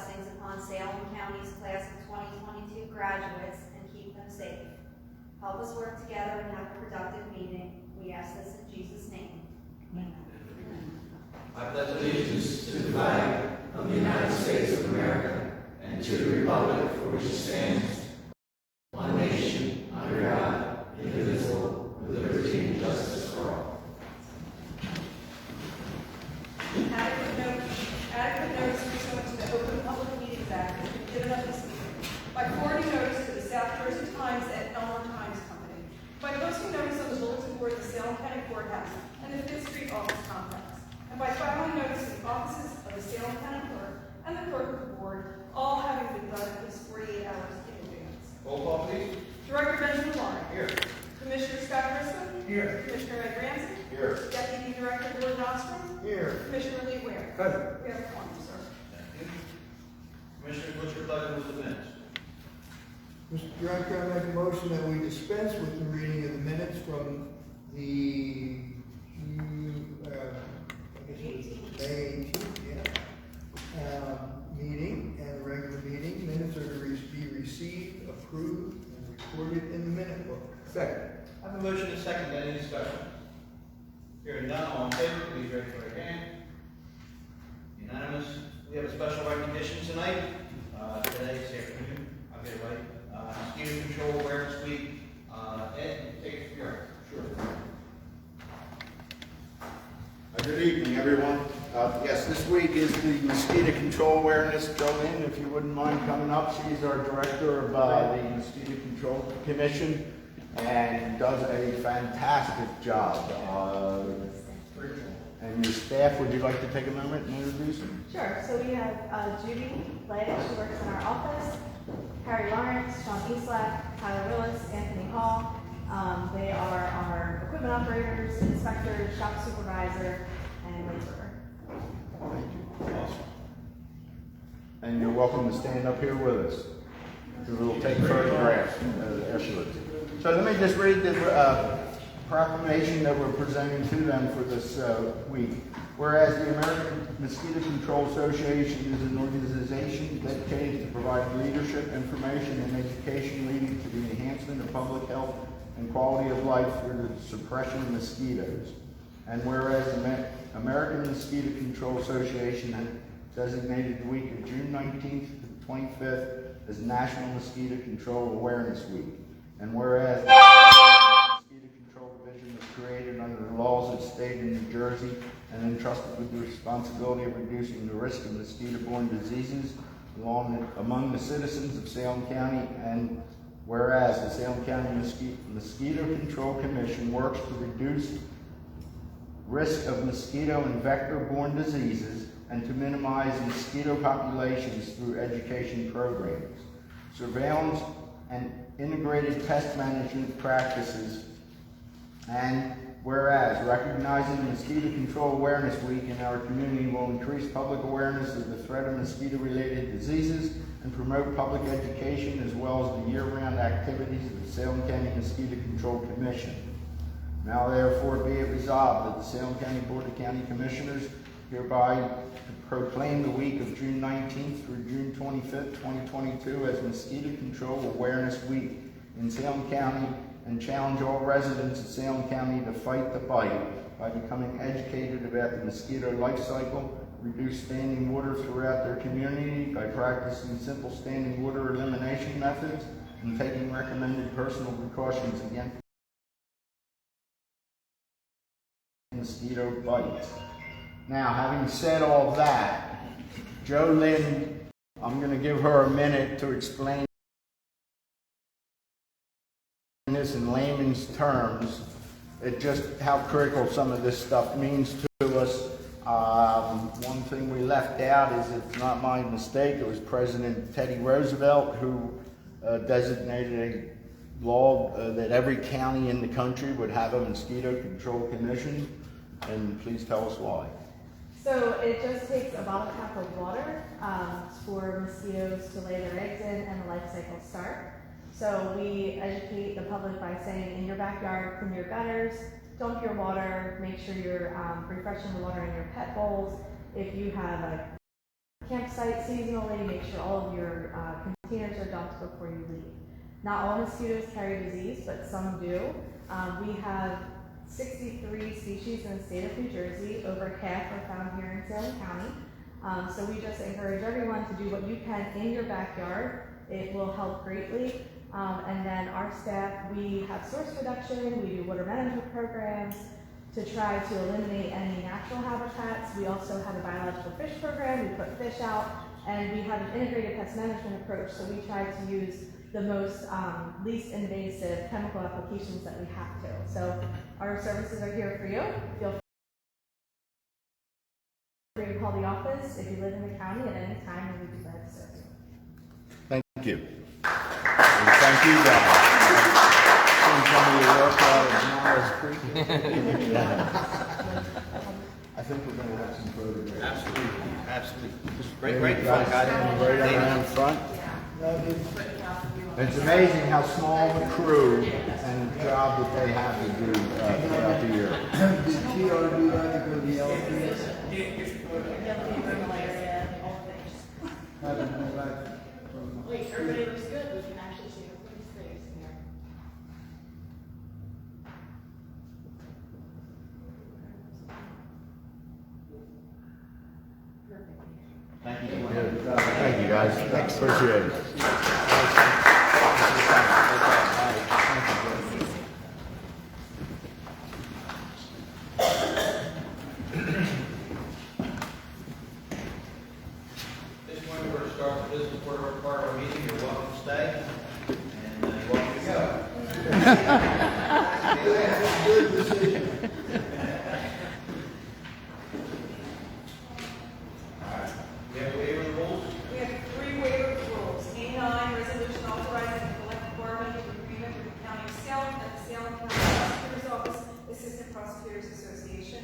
blessings upon Salem County's class of 2022 graduates and keep them safe. Help us work together and have a productive meeting. We ask this in Jesus' name. Amen. I pledge allegiance to the flag of the United States of America and to the republic for which it stands, one nation, under God, indivisible, with liberty and justice for all. Adequate notice pursuant to the Open Public Meetings Act has been given of this meeting by forwarding notice to the South Jersey Times and Elmore Times Company, by posting notice on the bulletin board of the Salem County Courthouse and the 5th Street Office Complex, and by filing notice in the offices of the Salem County Clerk and the Clerk of the Board, all having been done at least 48 hours in advance. Roll call, please. Director Benjamin Warren. Here. Commissioner Scott Grissom. Here. Commissioner Ed Ramsey. Here. Deputy Director Gordon Ostrom. Here. Commissioner Lee Ware. Present. We have a quorum, sir. Thank you. Commissioner, what's your pleasure with the minutes? Mr. Director, I make a motion that we dispense with the reading of the minutes from the, I guess it was May 18th, meeting and the regular meeting. Minutes are to be received, approved, and recorded in the minute book. Second. I have a motion and second. Any discussion? Hearing none, all in favor, please raise your right hand. Unanimous. We have a special recognition tonight. Today, this afternoon. I'll get it right. Mosquito Control Awareness Week. Ed, take it from here. Sure. Good evening, everyone. Yes, this week is the Mosquito Control Awareness. Jolene, if you wouldn't mind coming up. She's our director of the Mosquito Control Commission and does a fantastic job. And your staff, would you like to take a moment and introduce them? Sure. So we have Judy Legg, she works in our office, Harry Lawrence, Sean Eastlack, Tyler Willis, Anthony Hall. They are our equipment operators, inspectors, shop supervisor, and laborer. Thank you. Awesome. And you're welcome to stand up here with us. We'll take photographs afterwards. So let me just read the proclamation that we're presenting to them for this week. Whereas the American Mosquito Control Association is an organization dedicated to provide leadership, information, and education leading to the enhancement of public health and quality of life through the suppression of mosquitoes. And whereas the American Mosquito Control Association has designated the week of June 19th to 25th as National Mosquito Control Awareness Week. And whereas the Mosquito Control Division was created under the laws of the state of New Jersey and entrusted with the responsibility of reducing the risk of mosquito-borne diseases among the citizens of Salem County, and whereas the Salem County Mosquito Control Commission works to reduce risk of mosquito and vector-borne diseases and to minimize mosquito populations through education programs, surveillance, and integrated pest management practices. And whereas recognizing Mosquito Control Awareness Week in our community will increase public awareness of the threat of mosquito-related diseases and promote public education as well as the year-round activities of the Salem County Mosquito Control Commission. Now therefore be it resolved that the Salem County Board of County Commissioners hereby proclaim the week of June 19th through June 25th, 2022 as Mosquito Control Awareness Week in Salem County, and challenge all residents of Salem County to fight the bite by becoming educated about the mosquito life cycle, reduce standing water throughout their community by practicing simple standing water elimination methods, and taking recommended personal precautions against mosquito bites. Now, having said all that, Jo Lynn, I'm going to give her a minute to explain this in layman's terms, just how critical some of this stuff means to us. One thing we left out is, it's not my mistake, it was President Teddy Roosevelt who designated a law that every county in the country would have a mosquito control commission. And please tell us why. So it just takes about a cup of water for mosquitoes to lay their eggs in and the life cycle start. So we educate the public by saying, in your backyard, clean your gutters, dump your water, make sure you're refreshing the water in your pet bowls. If you have a campsite seasonally, make sure all of your containers are dumped before you leave. Not all mosquitoes carry disease, but some do. We have 63 species in the state of New Jersey. Over half are found here in Salem County. So we just encourage everyone to do what you can in your backyard. It will help greatly. And then our staff, we have source reduction, we do water management programs to try to eliminate any natural habitats. We also have a biological fish program, we put fish out, and we have an integrated pest management approach, so we try to use the most least invasive chemical applications that we have to. So our services are here for you. Feel free to call the office if you live in the county at any time, and we'd be glad to serve you. Thank you. And thank you, guys. Seeing some of your work out of Morris Creek. I think we're going to have some photographs. Absolutely, absolutely. Right in front, guys. Right around front. It's amazing how small the crew and the job that they have to do throughout the year. Did TR do that to go to the LPS? Wait, everybody looks good. We can actually see everybody's face here. Thank you. Thank you, guys. Appreciate it. This morning we're going to start the business part of our meeting. You're welcome to stay, and you're welcome to go. Good decision. We have a waiver of the rules. We have 3 waiver of rules. A9, resolution authorizing a collective bargaining agreement with the County of Salem and the Salem County Prosecutor's Office, Assistant Prosecutors Association.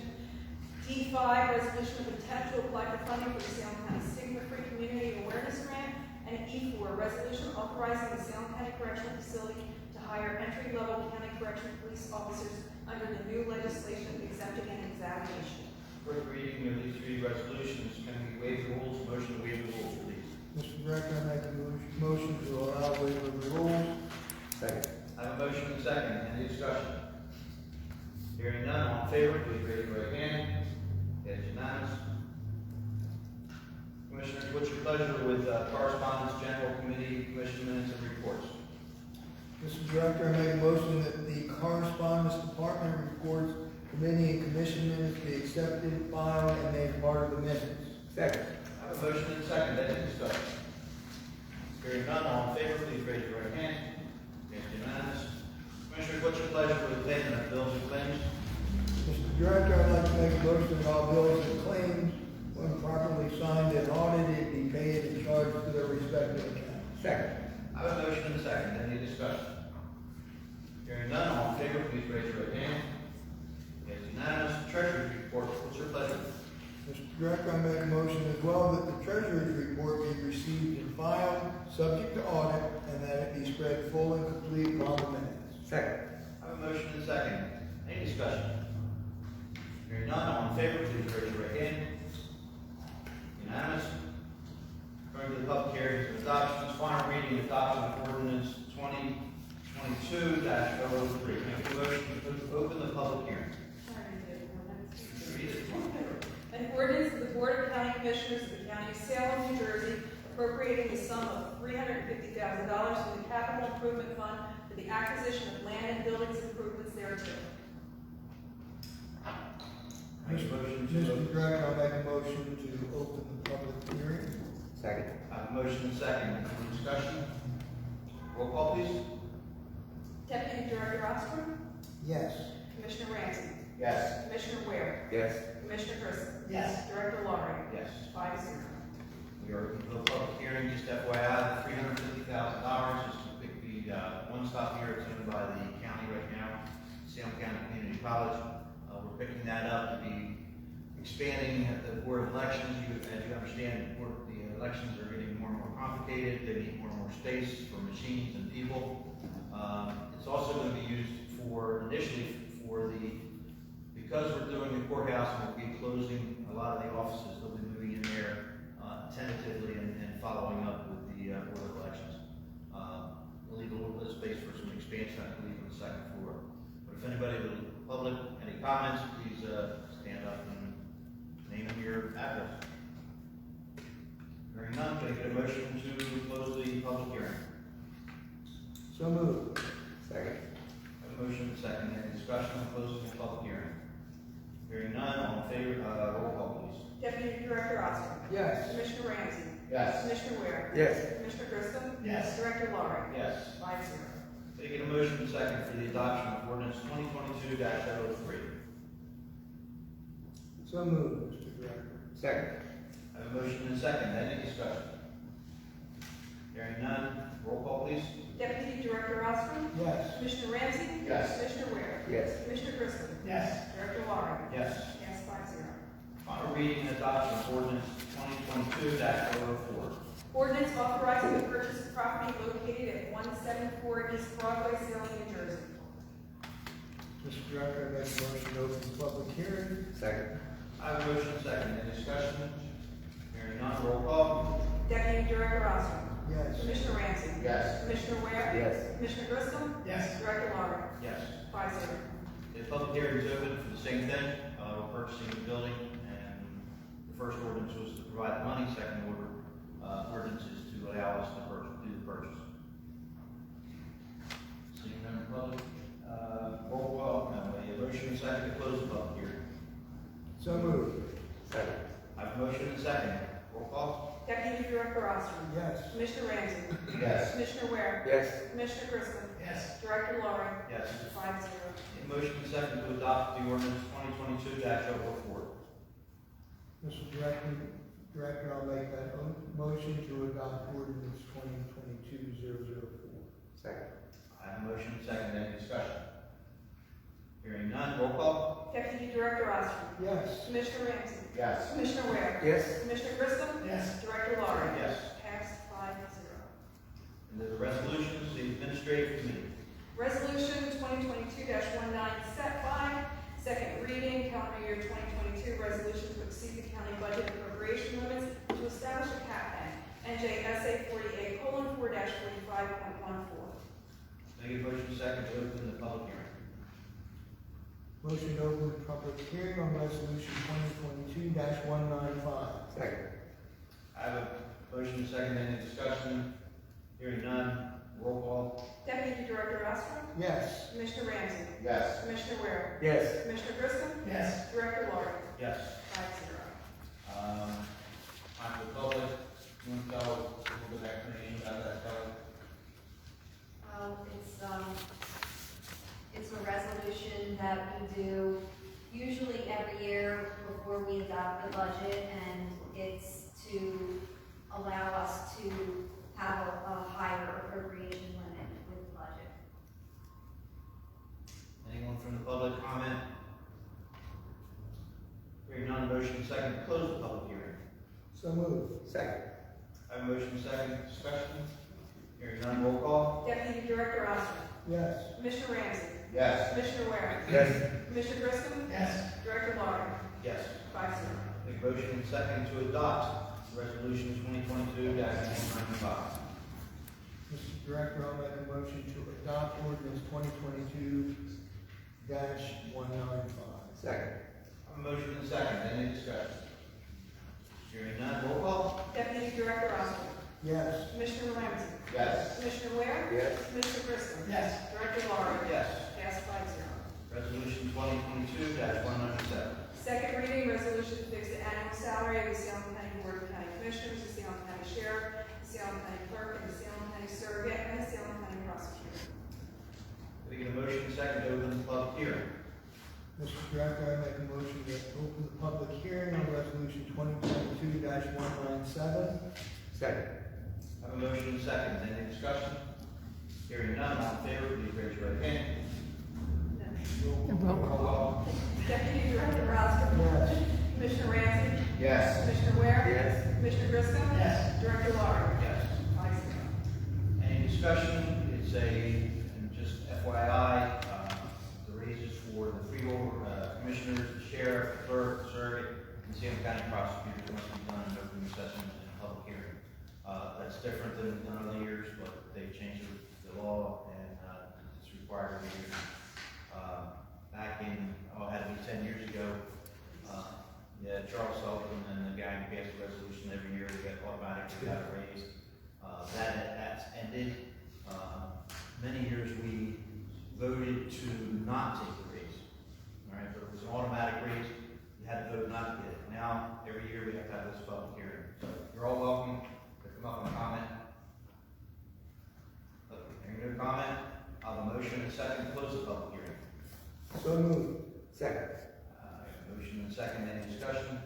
D5, resolution of intent to apply for funding for the Salem County Stigma-Free Community Awareness Grant. And E4, resolution authorizing the Salem County Correctional Facility to hire entry-level county correctional police officers under the new legislation exempting an examination. First reading of these 3 resolutions. Can we waive the rules? Motion to waive the rules, please. Mr. Director, I make a motion to allow waiver of the rules. Second. I have a motion and a second. Any discussion? Hearing none, all in favor, please raise your right hand. It is unanimous. Commissioners, what's your pleasure with correspondence, general committee, commission minutes, and reports? Mr. Director, I make a motion that the correspondence department reports, committee and commission minutes be accepted, filed, and made part of the minutes. Second. I have a motion and a second. Any discussion? Hearing none, all in favor, please raise your right hand. It is unanimous. Commissioners, what's your pleasure with the payment of bills and claims? Mr. Director, I'd like to make a motion that all bills and claims, when properly signed and audited, be paid and charged to their respective accounts. Second. I have a motion and a second. Any discussion? Hearing none, all in favor, please raise your right hand. It is unanimous. Treasurer's report, what's your pleasure? Mr. Director, I make a motion as well that the treasurer's report be received and filed, subject to audit, and that it be spread full and complete upon the minutes. Second. I have a motion and a second. Any discussion? Hearing none, all in favor, please raise your right hand. Unanimous. Going to the public hearings and adoptions, final reading and adoption of ordinance 2022-003. Can I have a motion to open the public hearing? Read it. An ordinance of the Board of County Commissioners of the County of Salem, New Jersey, appropriating the sum of $350,000 from the Capital Improvement Fund for the acquisition of land and buildings improvements thereto. Mr. Director, I make a motion to open the public hearing. Second. I have a motion and a second. Any discussion? Roll call, please. Deputy Director Osborne, Yes. Commissioner Ramsey, Yes. Commissioner Ware, Yes. Commissioner Grissom. Yes. Director Laurie. Yes. 5-0. We are in the public hearing, just FYI, the $350,000 is to pick the one-stop here. It's owned by the county right now, Salem County Community College. We're picking that up to be expanding at the Board of Elections. As you understand, the elections are getting more and more complicated. They need more and more space for machines and people. It's also going to be used initially because we're doing the courthouse and we'll be closing a lot of the offices. They'll be moving in there. tentatively and following up with the Board of Elections. Legal space for some expansion, I believe, on the second floor. But if anybody in the public, any comments, please stand up and name and your address. Hearing none, can I get a motion to close the public hearing? So moved. Second. A motion and second. Any discussion on closing the public hearing? Hearing none, all in favor, roll call please. Deputy Director Oscar. Yes. Commissioner Ramsey. Yes. Commissioner Ware. Yes. Commissioner Grissom. Yes. Director Laurie. Yes. 5-0. Can I get a motion and second for the adoption of ordinance 2022-03? So moved, Mr. Director. Second. I have a motion and second. Any discussion? Hearing none, roll call please. Deputy Director Oscar. Yes. Commissioner Ramsey. Yes. Commissioner Ware. Yes. Commissioner Grissom. Yes. Director Laurie. Yes. Yes, 5-0. Final reading and adoption of ordinance 2022-04. Ordinance authorizing the purchase of property located at 174 East Broadway, Salem, New Jersey. Mr. Director, I make a motion to open the public hearing. Second. I have a motion and second. Any discussion? Hearing none, roll call. Deputy Director Oscar. Yes. Commissioner Ramsey. Yes. Commissioner Ware. Yes. Commissioner Grissom. Yes. Director Laurie. Yes. 5-0. The public hearing is open for the same thing. We're purchasing the building, and the first ordinance was to provide the money. Second ordinance is to allow us to do the purchase. Seeing none in public, roll call. No, a motion and second to close the public hearing. So moved. Second. I have a motion and second. Roll call. Deputy Director Oscar. Yes. Commissioner Ramsey. Yes. Commissioner Ware. Yes. Commissioner Grissom. Yes. Director Laurie. Yes. 5-0. A motion and second to adopt the ordinance 2022-04. Mr. Director, I'll make that motion to adopt ordinance 2022-004. Second. I have a motion and second. Any discussion? Hearing none, roll call. Deputy Director Oscar. Yes. Commissioner Ramsey. Yes. Commissioner Ware. Yes. Commissioner Grissom. Yes. Director Laurie. Yes. Passed 5-0. And the resolutions, the administrative committee. Resolution 2022-19, set 5, second reading, calendar year 2022, resolution to exceed the county budget appropriation limits to establish a cap bank, NJSA 48:4-45.14. Make a motion second to open the public hearing. Motion to open the public hearing on resolution 2022-195. Second. I have a motion second. Any discussion? Hearing none, roll call. Deputy Director Oscar. Yes. Commissioner Ramsey. Yes. Commissioner Ware. Yes. Commissioner Grissom. Yes. Director Laurie. Yes. 5-0. On the public, you want to tell a little bit of explanation about that, Kelly? It's a resolution that we do usually every year before we adopt the budget, and it's to allow us to have a higher appropriation limit with the budget. Anyone from the public comment? Hearing none, motion second to close the public hearing. So moved. Second. I have a motion second, discussion. Hearing none, roll call. Deputy Director Oscar. Yes. Commissioner Ramsey. Yes. Commissioner Ware. Yes. Commissioner Grissom. Yes. Director Laurie. Yes. 5-0. Make a motion second to adopt resolution 2022-195. Mr. Director, I'll make a motion to adopt ordinance 2022-195. Second. A motion and second, any discussion? Hearing none, roll call. Deputy Director Oscar. Yes. Commissioner Ramsey. Yes. Commissioner Ware. Yes. Commissioner Grissom. Yes. Director Laurie. Yes. Passed 5-0. Resolution 2022-197. Second reading, resolution to fix the annual salary of the Salem County Board of County Commissioners, the Salem County Sheriff, the Salem County Clerk, and the Salem County Surrogate, and the Salem County Prosecutor. Can we get a motion second to open the public hearing? Mr. Director, I make a motion to open the public hearing on resolution 2022-197. Second. I have a motion and second, any discussion? Hearing none, all in favor, please raise your right hand. Roll call. Deputy Director Oscar. Yes. Commissioner Ramsey. Yes. Commissioner Ware. Yes. Commissioner Grissom. Yes. Director Laurie. Yes. 5-0. Any discussion? It's and just FYI, the raises for the freehold commissioners, the sheriff, the clerk, the surrogate, and Salem County prosecutors must be done in open session and public hearing. That's different than other years, but they changed the law and it's required every year. Back in, it had to be 10 years ago, Charles Sullivan and the guy who passed the resolution every year, we got automatically got it raised. That's ended. Many years we voted to not take the raise. All right, but it was an automatic raise. You had to vote not to get it. Now, every year we have to have this public hearing. So you're all welcome to come up and comment. Hearing no comment, I'll have a motion and a second to close the public hearing. So moved. Second. Motion and second, any discussion?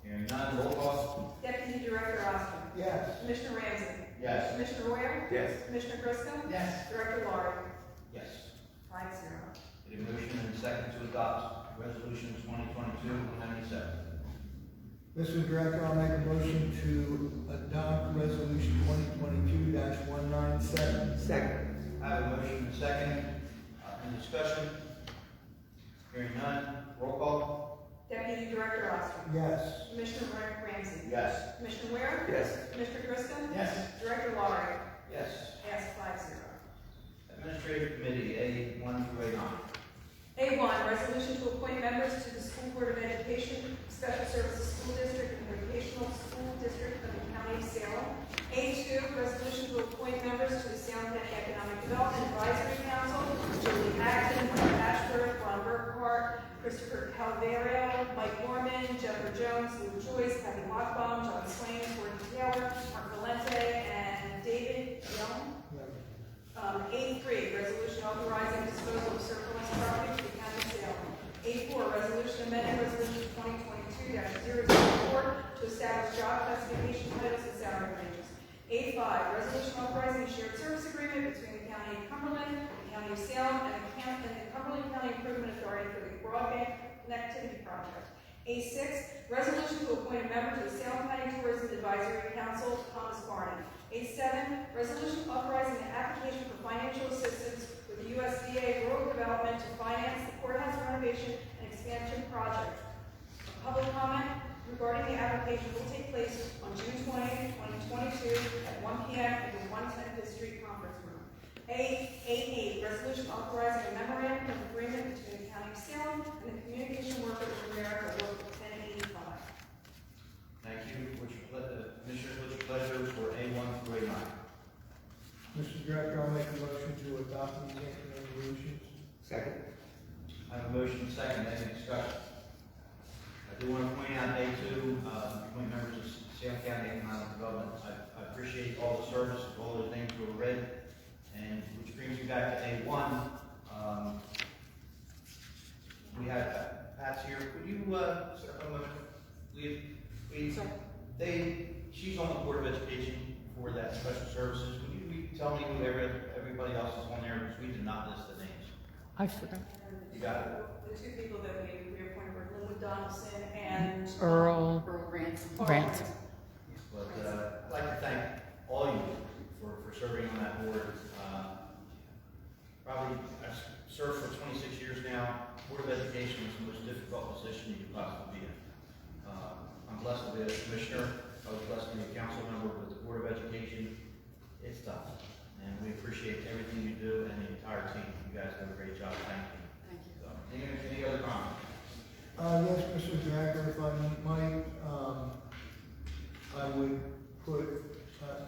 Hearing none, roll call. Deputy Director Oscar. Yes. Commissioner Ramsey. Yes. Commissioner Royer. Yes. Commissioner Griscom. Yes. Director Laurie. Yes. 5-0. A motion and second to adopt resolution 2022-197. Mr. Director, I'll make a motion to adopt resolution 2022-197. Second. I have a motion and second. Any discussion? Hearing none, roll call. Deputy Director Oscar. Yes. Commissioner Ramsey. Yes. Commissioner Ware. Yes. Commissioner Griscom. Yes. Director Laurie. Yes. Passed 5-0. Administrative Committee, A1 through A9. A1, resolution to appoint members to the School Board of Education, Special Services School District, and Vocational School District of the County of Salem. A2, resolution to appoint members to the Salem County Economic Development Advisory Council, Julie Acton, Mike Ashford, Ron Burkhart, Christopher Calvario, Mike Norman, Jennifer Jones, Lou Joyce, Patty Lockbaum, John Swain, Gordon Taylor, Mark Valente, and David Young. A3, resolution authorizing disposal of surplus property to the county of Salem. A4, resolution amending resolution 2022-004 to establish job classification titles and salary ranges. A5, resolution authorizing a shared service agreement between the county of Cumberland, the county of Salem, and the Cumberland County Improvement Authority for the broadband connectivity project. A6, resolution to appoint a member to the Salem County Tourism Advisory Council, Thomas Barney. A7, resolution authorizing an application for financial assistance with the USDA Rural Development to finance the courthouse renovation and expansion project. Public comment regarding the application will take place on June 20, 2022 at 1 p.m. at the 110 Fifth Street Conference Room. A8, resolution authorizing a memorandum of agreement between the County of Salem and the Communication Workers of America, Local 1085. Thank you. Commissioners, what's your pleasure for A1 through A9? Mr. Director, I'll make a motion to adopt these resolutions. Second. I have a motion and second, any discussion? I do want to point out A2, appoint members of Salem County Economic Development. I appreciate all the service, all the names were read, and which brings me back to A1. We have Pat's here. Could you, start a motion? She's on the Board of Education for that special services. Would you tell me who everybody else is on there, because we did not list the names. I forgot. You got it? The two people that we appointed were Linwood Donaldson and Earl Ransom. Ransom. But I'd like to thank all of you for serving on that board. Probably, I've served for 26 years now. Board of Education is the most difficult position you could possibly be in. I'm blessed to be a commissioner. I was blessed to be a council member with the Board of Education. It's tough, and we appreciate everything you do and the entire team. You guys do a great job. Thank you. Thank you. So, any other comments? Yes, Mr. Director, if I might, I would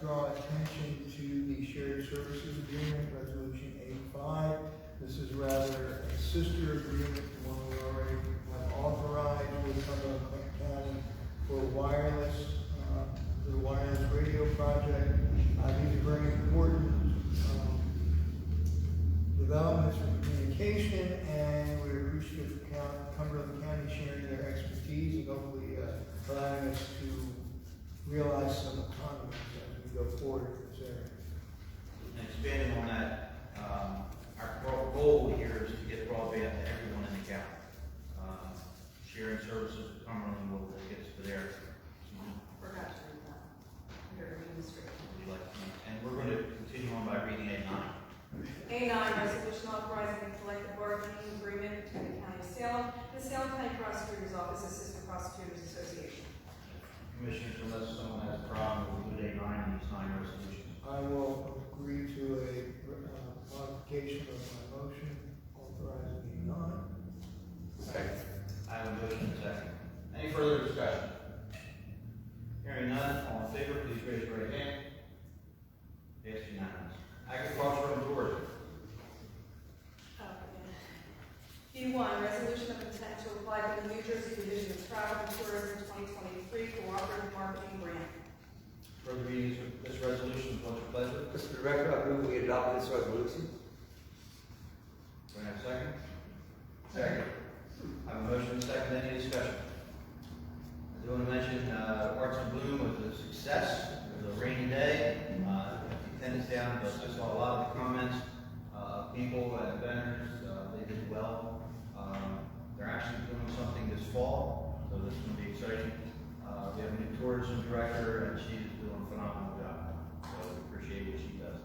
draw attention to the shared services agreement, resolution 85. This is rather a sister agreement to one we already have authorized with Cumberland County for the wireless radio project. These are very important developments for communication, and we're appreciative of Cumberland County sharing their expertise and hopefully allowing us to realize some economies as we go forward in this area. And expanding on that, our goal here is to get broadband to everyone in the county. Sharing services with Cumberland will get us to there. Forgot to read that. Under administrative. And we're going to continue on by reading A9. A9, resolution authorizing a collective bargaining agreement between the County County of Salem, the Salem County Prosecutor's Office Assistant Prosecutors Association. Commissioners, unless someone has a problem, we'll do day 9 of these 9 resolutions. I will agree to a modification of my motion authorizing the nine. Second. I have a motion and a second. Any further discussion? Hearing none, all in favor, please raise your right hand. Passed unanimous. Agriculture and tourism. B1, resolution of intent to apply for the New Jersey Division of Travel and Tourism 2023 Cooperative Marketing Grant. Further readings of this resolution, what's your pleasure? Mr. Director, I move we adopt this resolution. Do I have a second? Second. I have a motion and a second. Any discussion? I do want to mention, Arts and Bloom was a success. It was a rainy day. Attendance down, but I saw a lot of the comments, people and vendors, they did well. They're actually doing something this fall, so this is going to be exciting. We have a new tourism director, and she is doing a phenomenal job. So we appreciate what she does.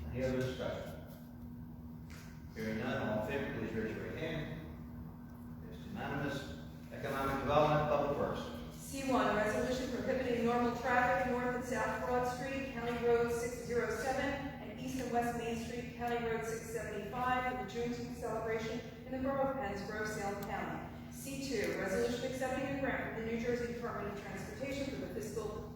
Any other discussion? Hearing none, all in favor, please raise your right hand. It's unanimous. Economic Development, Public Works. C1, resolution prohibiting normal traffic north and south Broad Street, County Road 607, and east and west Main Street, County Road 675, for the Juneteenth celebration in the Borough of Penns Grove, Salem County. C2, resolution accepting a grant from the New Jersey Department of Transportation for the fiscal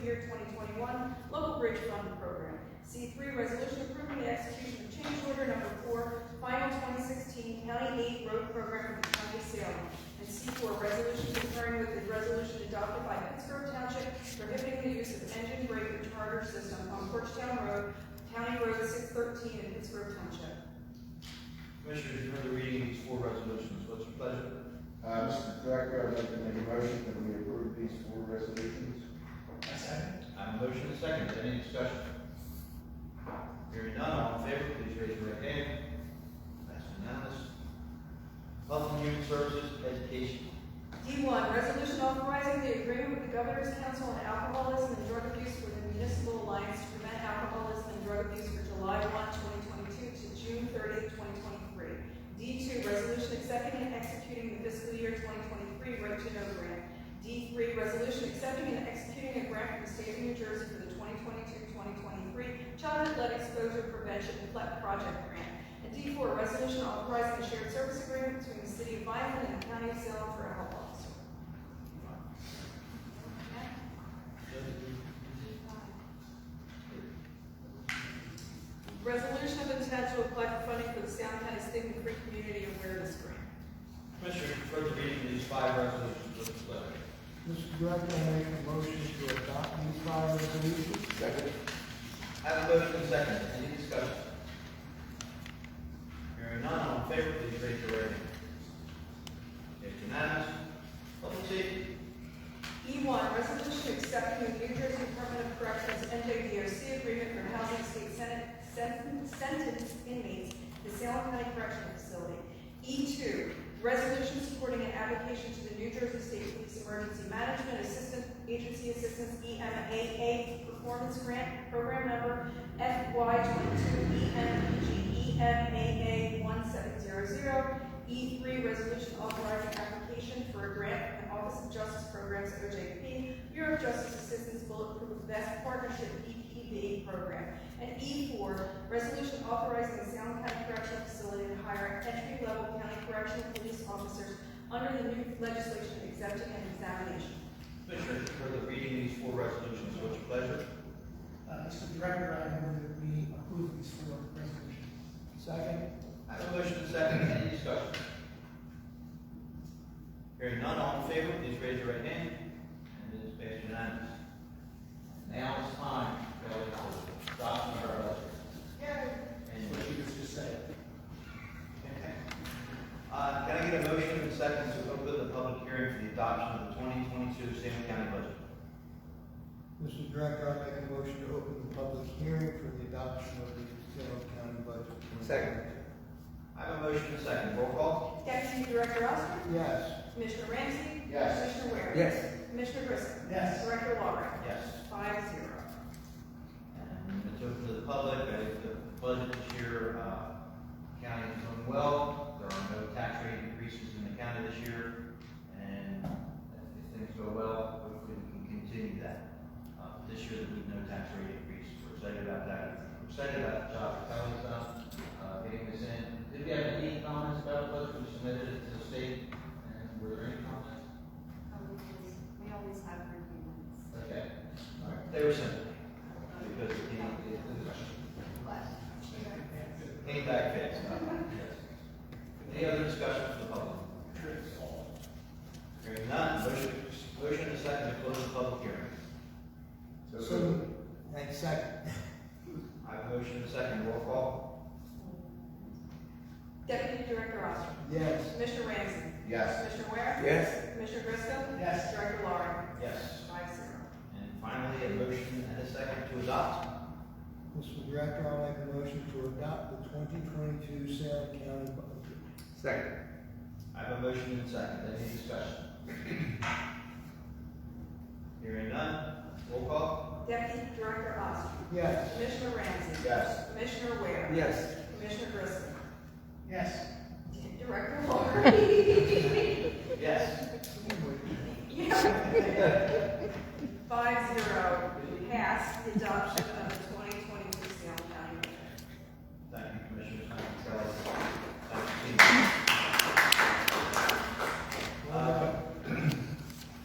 year 2021 Local Bridge Fund Program. C3, resolution approving the execution of change order number 4, final 2016 County 8 Road Program for the County of Salem. And C4, resolution concurring with the resolution adopted by Pittsburgh Township prohibiting the use of engine brake retarder system on Porchtown Road, County Road 613 in Pittsburgh Township. Commissioners, you've heard the reading of these 4 resolutions. What's your pleasure? Mr. Director, I'd like to make a motion that we approve these 4 resolutions. I have a motion and a second. Any discussion? Hearing none, all in favor, please raise your right hand. That's unanimous. Health and Human Services, Education. D1, resolution authorizing the agreement with the Governor's Council on Alcoholism and Drug Abuse for the Municipal Alliance to prevent alcoholism and drug abuse for July 1, 2022 to June 30, 2023. D2, resolution accepting and executing the fiscal year 2023 Right to Know grant. D3, resolution accepting and executing a grant from the state of New Jersey for the 2022-2023 Childhood-Led Exposure Prevention Project Grant. And D4, resolution authorizing a shared service agreement between the city of Vineland and the county of Salem for a health officer. Resolution of intent to apply for funding for the Salem County Stigma-Free Community Awareness Grant. Commissioners, you've heard the reading of these 5 resolutions. What's your pleasure? Mr. Director, I make a motion to adopt these 5 resolutions. Second. I have a motion and a second. Any discussion? Hearing none, all in favor, please raise your right hand. It's unanimous. Public Safety. E1, resolution accepting the New Jersey Department of Corrections NJDOC agreement for housing state sentenced inmates at the Salem County Correctional Facility. E2, resolution supporting an application to the New Jersey State Police Emergency Management Agency Assistance EMAA Performance Grant, program number FY22 EMPG EMAA 1700. E3, resolution authorizing application for a grant from the Office of Justice Programs OJP, Bureau of Justice Assistance Bulletproof Vest Partnership BPV program. And E4, resolution authorizing the Salem County Correctional Facility to hire entry-level county correctional police officers under the new legislation exempting an examination. Commissioners, you've heard the reading of these 4 resolutions. What's your pleasure? Mr. Director, I move that we approve these 4 resolutions. Second. I have a motion and a second. Any discussion? Hearing none, all in favor, please raise your right hand. And it is passed unanimous. Now it's time for the adoption of our budget. And What you just said. can I get a motion and a second to open the public hearing for the adoption of the 2022 Salem County budget? Mr. Director, I make a motion to open the public hearing for the adoption of the Salem County budget. Second. I have a motion and a second. Roll call. Deputy Director Oscar? Yes. Commissioner Ramsey? Yes. Commissioner Ware? Yes. Commissioner Grissom? Yes. Director Lauren? Yes. 5-0. And it's open to the public. The budget this year, county is doing well. There are no tax rate increases in the county this year, and if things go well, hopefully we can continue that. This year there'll be no tax rate increase. We're excited about that. We're excited about the job that Kelly's done, getting this in. Did we have any comments about the budget? We submitted it to the state, and were there any comments? We always have arguments. Okay. All right. They were simple. Because it came back fast. Yes. Any other discussion from the public? Hearing none, motion and second to close the public hearing. So, and second. I have a motion and second, roll call. Deputy Director Oster. Yes. Commissioner Ramsey. Yes. Commissioner Ware. Yes. Commissioner Grisco. Yes. Director Lauren. Yes. 5-0. And finally, a motion and a second to adopt. Mr. Director, I'll make a motion to adopt the 2022 Salem County budget. Second. I have a motion and a second, any discussion? Hearing none, roll call. Deputy Director Oster. Yes. Commissioner Ramsey. Yes. Commissioner Ware. Yes. Commissioner Grisco. Yes. Director Lauren. Yes. Yeah. 5-0, pass the adoption of the 2022 Salem County budget. Thank you, Commissioners. Thank you, Kelly. Thank you, team.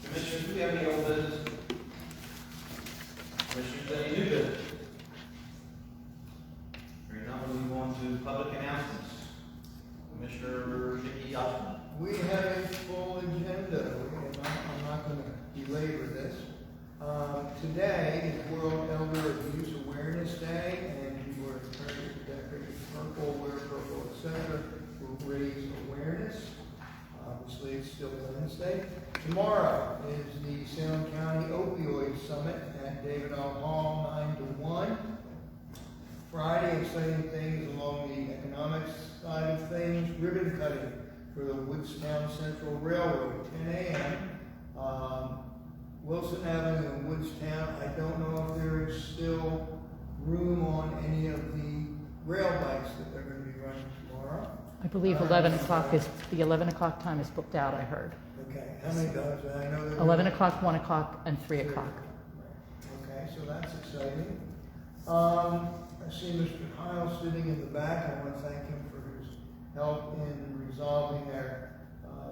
Commissioners, do we have any old business? Commissioners, any new business? Hearing none, we'll move on to public announcements. Commissioner Vicky Osmond. We have a full agenda, and I'm not going to belabor this. Today is World Elder Abuse Awareness Day, and people are encouraged to decorate purple, wear purple, etc. to raise awareness. Obviously, it's still Wednesday. Tomorrow is the Salem County Opioid Summit at David L. Hall, 9 to 1. Friday, exciting things along the economics side of things, ribbon cutting for the Woodstown Central Railroad, 10 a.m. Wilson Avenue in Woodstown, I don't know if there is still room on any of the rail bikes that they're going to be running tomorrow. I believe 11 o'clock is, the 11 o'clock time is booked out, I heard. Okay, how many times? I know there 11 o'clock, 1 o'clock, and 3 o'clock. Okay, so that's exciting. I see Mr. Kyle sitting in the back. I want to thank him for his help in resolving their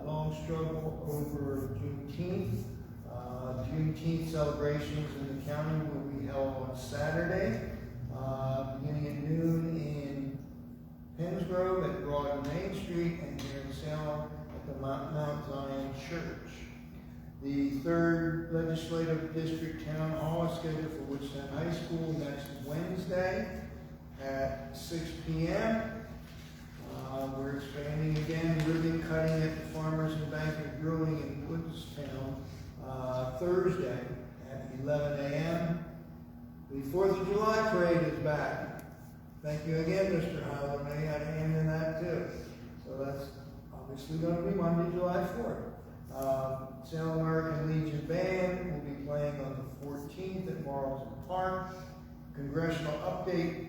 long struggle over Juneteenth. Juneteenth celebrations in the county will be held on Saturday, beginning at noon in Pennsgrove at Broad Main Street, and here in Salem at the Mount Zion Church. The 3rd Legislative District Town Hall is scheduled for Woodstown High School next Wednesday at 6 p.m. We're expanding again, ribbon cutting at the Farmers and Bankers Brewing in Woodstown Thursday at 11 a.m. The 4th of July parade is back. Thank you again, Mr. Howland. I had a hand in that too. So that's obviously going to be Monday, July 4th. Salem American Legion Band will be playing on the 14th at Marlton Park. Congressional Update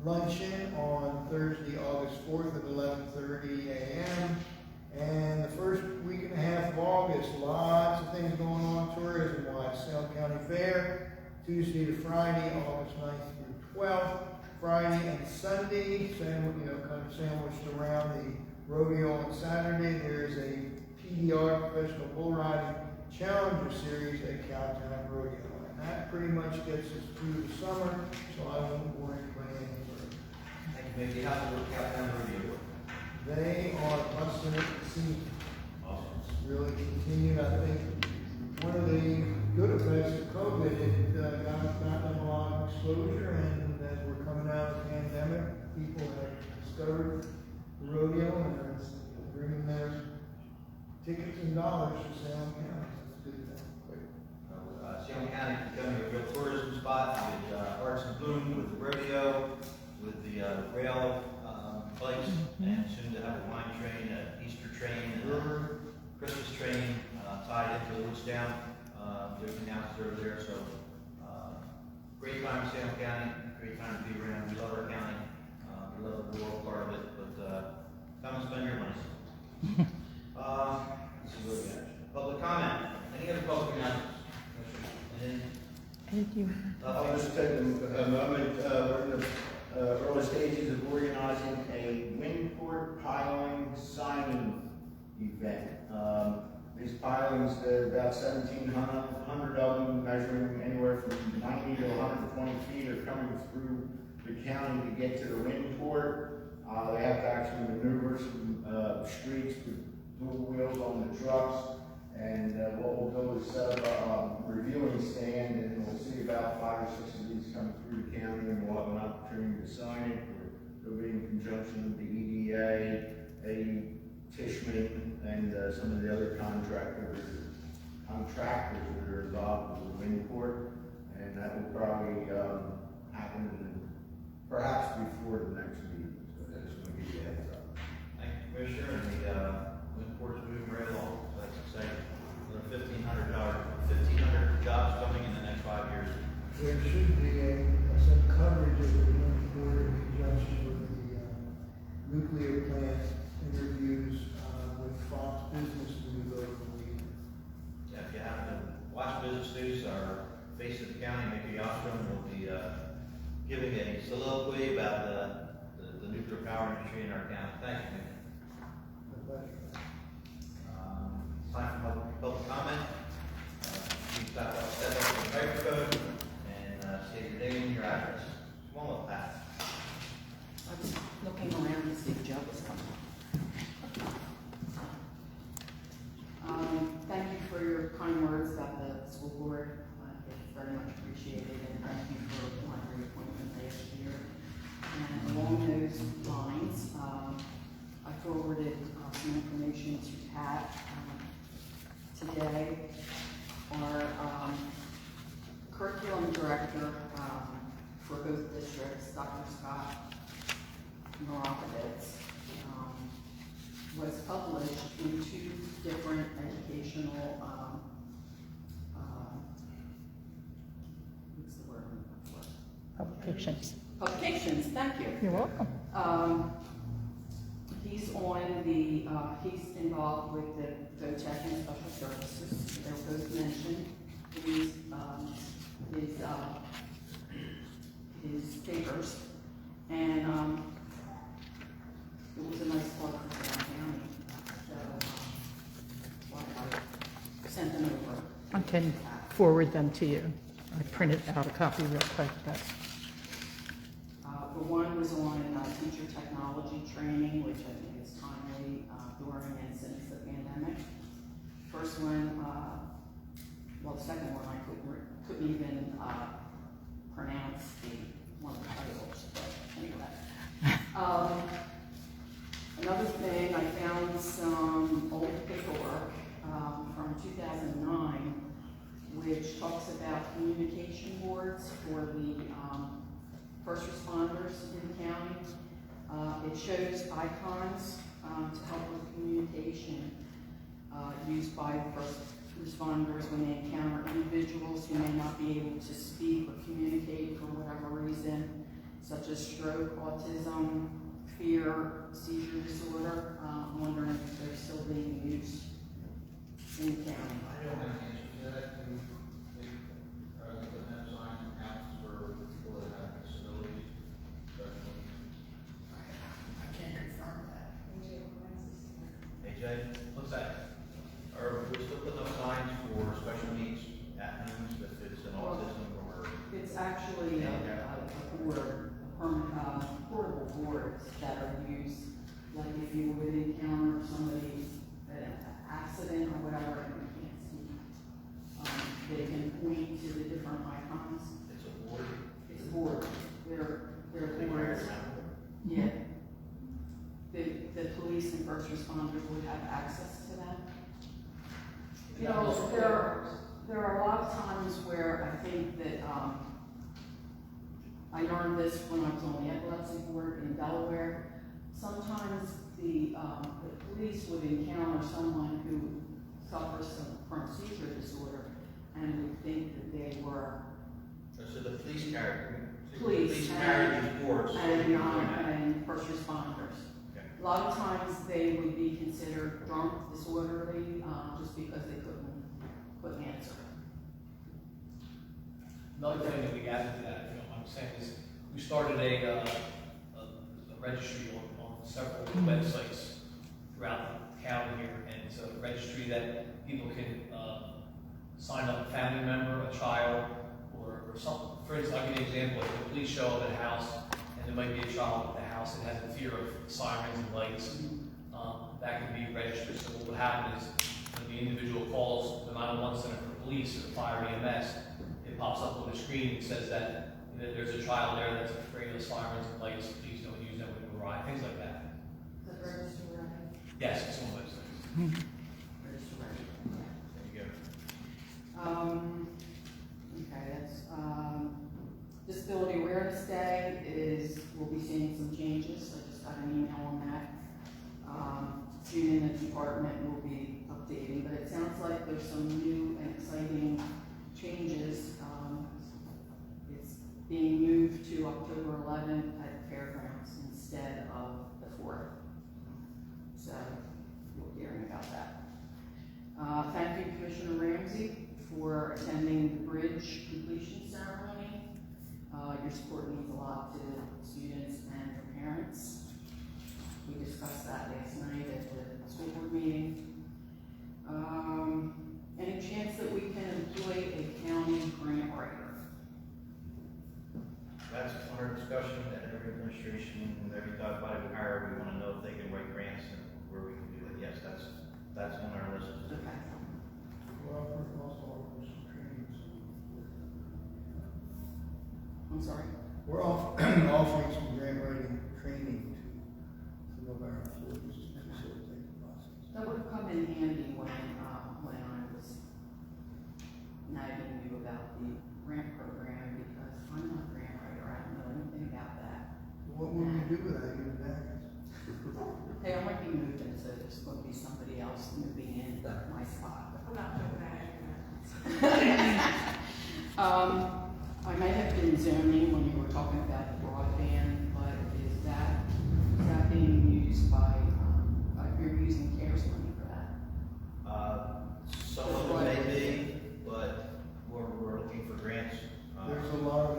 Luncheon on Thursday, August 4th at 11:30 a.m. And the first week and a half of August, lots of things going on tourism-wise. Salem County Fair, Tuesday to Friday, August 9th through 12th. Friday and Sunday, kind of sandwiched around the rodeo on Saturday. There's a PDR, Professional Bull Riding Challenger Series at Cowtown Rodeo. And that pretty much gets us through the summer, so I won't bore anybody any further. Thank you, Vicky. How's the workout down the rodeo? They are busting it to see. Awesome. It's really continued. I think one of the good effects of COVID, it got them a lot of exposure, and as we're coming out of the pandemic, people have discovered the rodeo and are bringing their tickets and dollars to Salem County. That's good. Salem County is becoming a real tourism spot with arts and bloom, with the rodeo, with the rail bikes, and soon to have a wine train, an Easter train, and a Christmas train tied into Woodstown. There's announced over there, so great time in Salem County, great time to be around. We love our county, we love the rural part of it, but come and spend your money. These pilings, about 1,700 of them, measuring anywhere from 90 to 120 feet, are coming through the county to get to the wind port. They have to actually maneuver some streets with dual wheels on the trucks. And what we'll do is set up a reviewing stand, and we'll see about 5 or 6 of these come through the county, and we'll have an opportunity to sign it. It'll be in conjunction with the EDA, Tishman, and some of the other contractors that are involved with the wind port. And that will probably happen perhaps before the next meeting. So I just want to give you a heads up. Thank you, Commissioner, and the wind port's moving right along, so that's exciting. Another $1,500 jobs coming in the next 5 years. There should be some coverage of the wind port in conjunction with the nuclear plant interviews with Fox Business News over the weekend. Yeah, if you happen to watch Business News, our face of the county, Mickey Ostrom, will be giving a soliloquy about the nuclear power industry in our county. Thank you, Mickey. My pleasure. Time for public comment. Please step up to the microphone and state your name and your address. Come on up, Pat. I was looking around to see if Joe was coming. Thank you for your kind words about the school board. It's very much appreciated, and thank you for my reappointment last year. And along those lines, I forwarded some information to Pat today. Our curriculum director for both districts, Dr. Scott Morakovitz, was published in 2 different educational, what's the word I'm looking for? Publications. Publications, thank you. You're welcome. He's on the, he's involved with the VOTEC and Special Services. They're both mentioned in his papers. And it was a nice plug for Salem County. So I sent them over. I can forward them to you. I printed out a copy real quick. The one was on teacher technology training, which I think is timely during and since the pandemic. First one, well, the second one I couldn't even pronounce one of the titles, but anyway. Another thing, I found some old paperwork from 2009, which talks about communication boards for the first responders in the county. It shows icons to help with communication used by the first responders when they encounter individuals who may not be able to speak or communicate for whatever reason, such as stroke, autism, fear, seizure disorder. I'm wondering if they're still being used in the county. I don't have an answer to that. They put that sign out for people that have disabilities. I can't confirm that. AJ, what's that? Are we still putting up signs for special needs at homes if it's an autism or? It's actually a board, portable boards that are used, like if you would encounter somebody at an accident or whatever and you can't speak, they can point to the different icons. It's a board? It's a board. They're They wear it boards. around. Yeah. The police and first responders would have access to that. You know, there are a lot of times where I think that, I learned this when I was on the epilepsy board in Delaware. Sometimes the police would encounter someone who suffers from seizure disorder and would think that they were So the police carry police these boards. and first responders. Okay. A lot of times they would be considered drunk, disorderly, just because they couldn't answer. Another thing that we added to that, if you don't mind me saying, is we started a registry on several websites throughout the county here, and it's a registry that people can, sign up a family member, a child, or something. For instance, I'll give you an example, if the police show up at a house, and there might be a child at the house that has the fear of sirens and lights, that can be registered. So what will happen is, when the individual calls the 911 center for police or fire EMS, it pops up on the screen and says that there's a child there that's afraid of sirens and lights, please don't use them when you arrive, things like that. The register ready? Yes, it's on the website. Register ready. There you go. Okay, that's, Disability Awareness Day we'll be seeing some changes. I just got an email on that. Soon in the department will be updating, but it sounds like there's some new and exciting changes. It's being moved to October 11th at the fairgrounds instead of the 4th. So we'll be hearing about that. Thank you, Commissioner Ramsey, for attending the bridge completion ceremony. Your support means a lot to students and their parents. We discussed that last night at the school board meeting. Any chance that we can employ a county grant writer? That's under discussion at every administration, and every time we hire, we want to know if they can write grants and where we can do it. Yes, that's on our list. Okay. Well, we're also offering some trainings. I'm sorry. We're offering some grant writing training to some of our employees to facilitate the process. That would have come in handy when I was nagging you about the grant program, because I'm not a grant writer. I don't know anything about that. What would we do without you and that? Hey, I might be moving, so there's going to be somebody else moving in my spot. I'm not doing that. I may have been zoning when you were talking about the broadband, but is that being used by, you're using CARES money for that? Some of it may be, but we're looking for grants. There are a lot of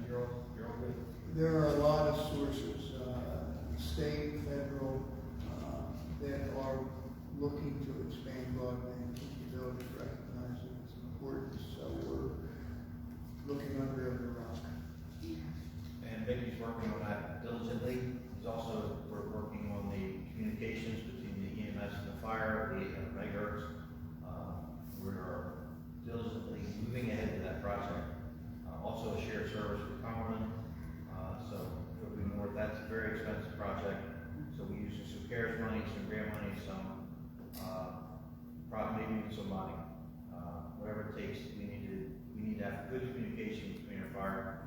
You're all good. There are a lot of sources, state, federal, that are looking to expand broadband capabilities, recognizing its importance. So we're looking under every rock. And Vicky's working on that diligently. We're working on the communications between the EMS and the fire, the megahertz. We are diligently moving ahead with that project. Also a shared service with Cumberland. So there'll be more. That's a very expensive project. So we use some CARES money, some grant money, some maybe even some money. Whatever it takes, we need to have good communication between our fire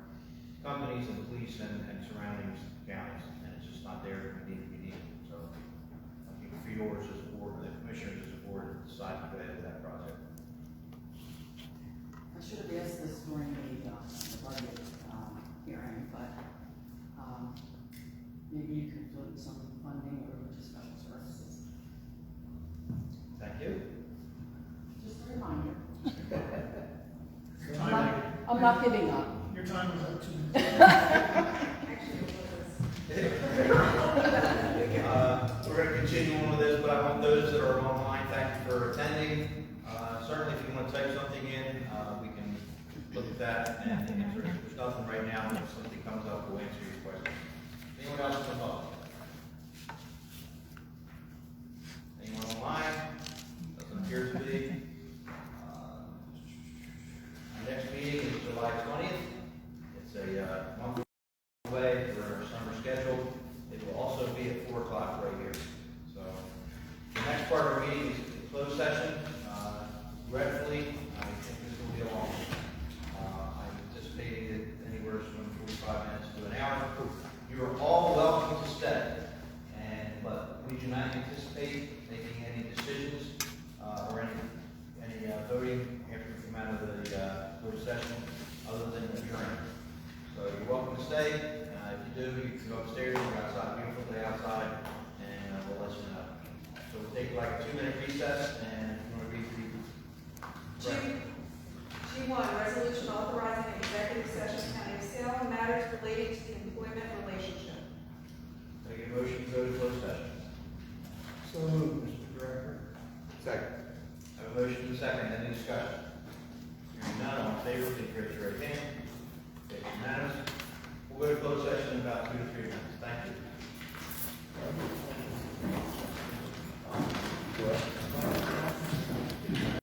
companies and police and surrounding counties, and it's just not there. We need it. So I think for yours as a board, the commissioners as a board, decide to go ahead with that project. I should have asked this during the budget hearing, but maybe you could put some funding over to special services. Thank you. Just a reminder. Your time, I'm not giving up. your time was up 2 minutes. We're going to continue on with this, but I want those that are online, thank you for attending. Certainly, if you want to type something in, we can look at that and answer. There's nothing right now, but if something comes up, we'll answer your question. Anyone else in the public? Anyone online? Doesn't appear to be. Our next meeting is July 20th. It's a month away for our summer schedule. It will also be at 4 o'clock right here. So the next part of our meeting is the closed session. Regretfully, I think this will be a long one. I'm anticipating it anywhere from 45 minutes to an hour. You are all welcome to stay, but we do not anticipate making any decisions or any voting after we come out of the closed session other than adjournment. So you're welcome to stay. If you do, you can go upstairs. We're outside, beautiful day outside, and we'll let you know. So we'll take like a 2-minute recess, and if you want to read the G1, resolution authorizing an executive session county of Salem matters relating to the employment relationship. Make a motion to go to closed session. favor, please raise your right hand. Okay, unanimous. We'll go to closed session in about 2 to 3 minutes.